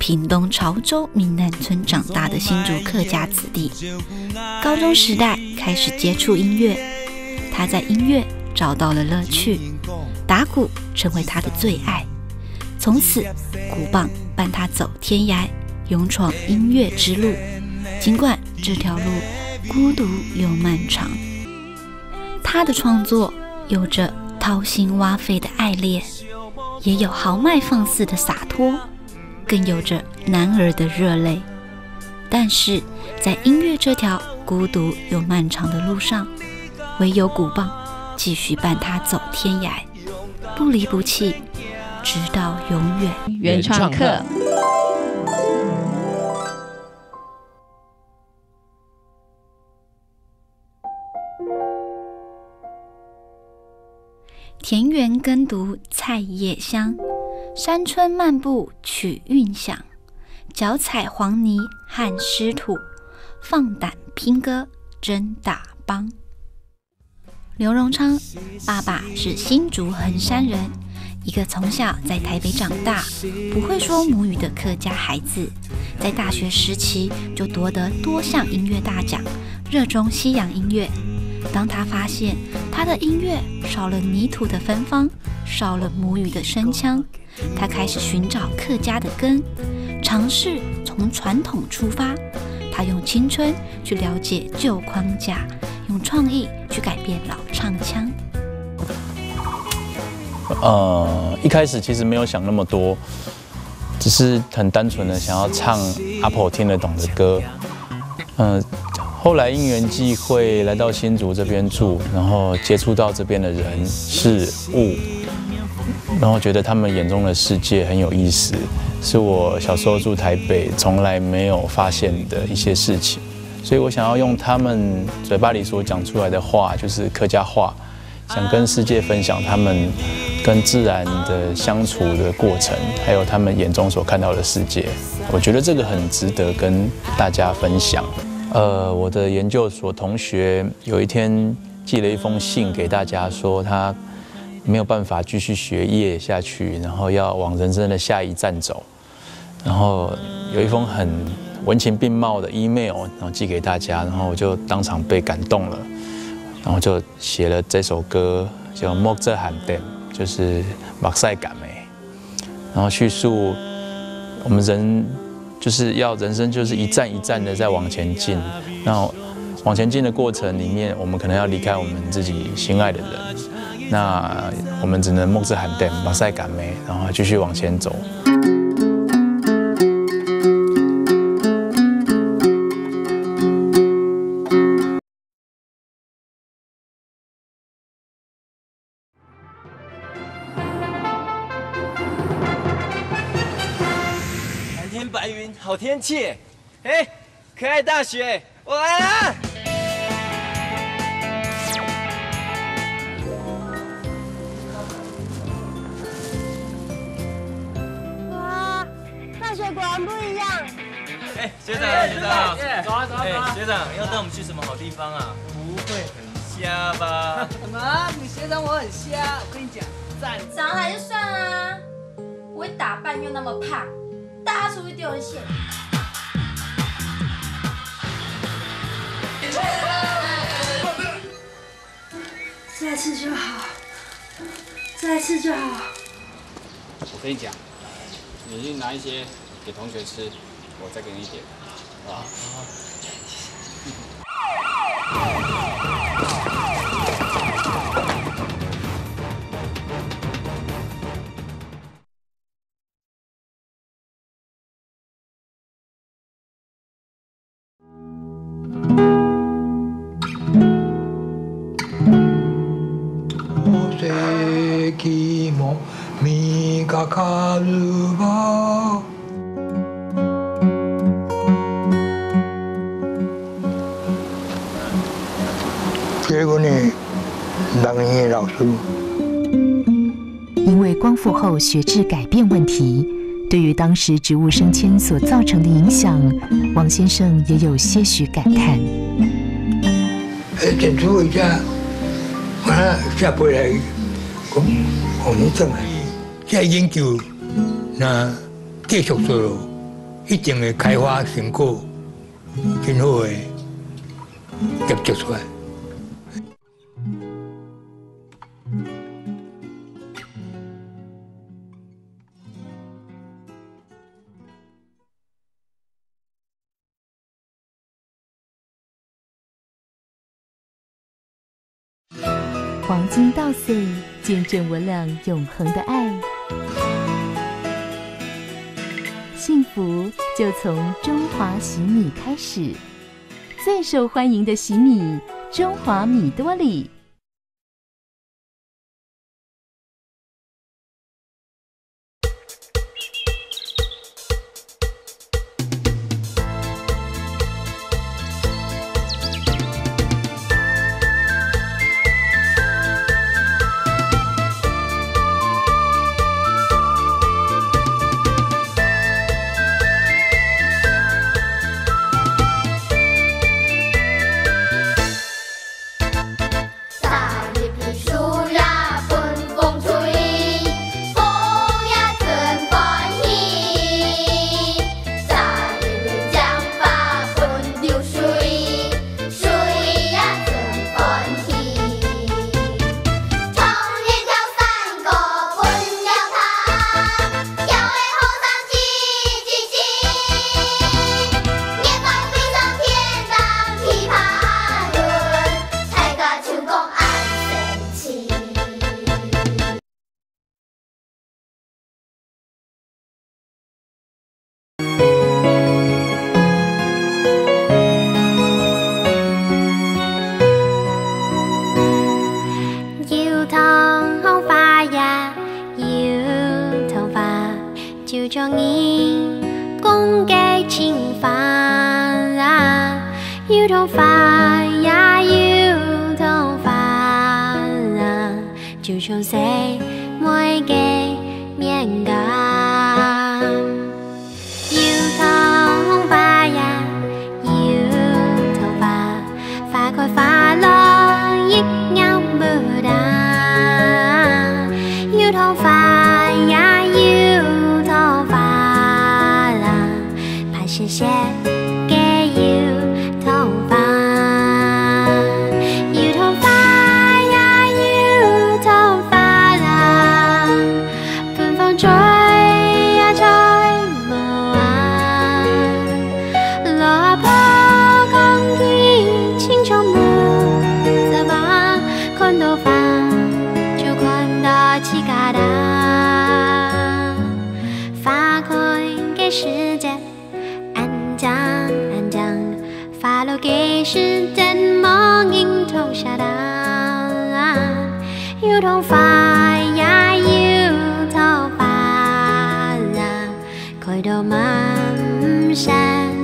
屏东潮州闽南村长大的新竹客家子弟，高中时代开始接触音乐，他在音乐找到了乐趣，打鼓成为他的最爱。从此，鼓棒伴他走天涯，勇闯音乐之路。尽管这条路孤独又漫长，他的创作有着掏心挖肺的爱恋，也有豪迈放肆的洒脱，更有着男儿的热泪。但是在音乐这条孤独又漫长的路上，唯有鼓棒继续伴他走天涯，不离不弃，直到永远。原创课。田园耕读菜叶香，山村漫步曲韵响。脚踩黄泥和湿土，放胆拼歌真打帮。刘荣昌爸爸是新竹横山人，一个从小在台北长大，不会说母语的客家孩子，在大学时期就夺得多项音乐大奖，热衷西洋音乐。当他发现他的音乐少了泥土的芬芳，少了母语的声腔，他开始寻找客家的根，尝试从传统出发。他用青春去了解旧框架，用创意去改变老唱腔。一开始其实没有想那么多，只是很单纯的想要唱阿婆听得懂的歌。后来因缘际会来到新竹这边住，然后接触到这边的人事物，然后觉得他们眼中的世界很有意思，是我小时候住台北从来没有发现的一些事情，所以我想要用他们嘴巴里所讲出来的话，就是客家话，想跟世界分享他们跟自然的相处的过程，还有他们眼中所看到的世界。我觉得这个很值得跟大家分享。我的研究所同学有一天寄了一封信给大家，说他没有办法继续学业下去，然后要往人生的下一站走。然后有一封很文情并茂的 email， 然后寄给大家，然后我就当场被感动了，然后就写了这首歌，叫《莫这喊点》，就是目屎感美，然后叙述我们人。就是要人生就是一站一站的在往前进，那往前进的过程里面，我们可能要离开我们自己心爱的人，那我们只能目屎喊点，目屎感美，然后继续往前走。白云，好天气！哎，可爱大学，我来了！哇，大学果然不一样。哎，学长，学长，走啊走啊走啊！学长，要带我们去什么好地方啊？不会很瞎吧？什么？你学长我很瞎？我跟你讲，赞！长得就算啦，不会打扮又那么胖。大家出去丢人现眼。再一次就好，再一次就好。我跟你讲，你去拿一些给同学吃，我再给你一点，好吧？结果呢，当音乐老师。因为光复后学制改变问题，对于当时职务升迁所造成的影响，王先生也有些许感叹。整出一下，我下回来，咁我们正系即系研究，那继续做咯，一定会开花成果，很好的结局出来。黄金稻穗，见证我俩永恒的爱。幸福就从中华洗米开始，最受欢迎的洗米——中华米多里。开到满山。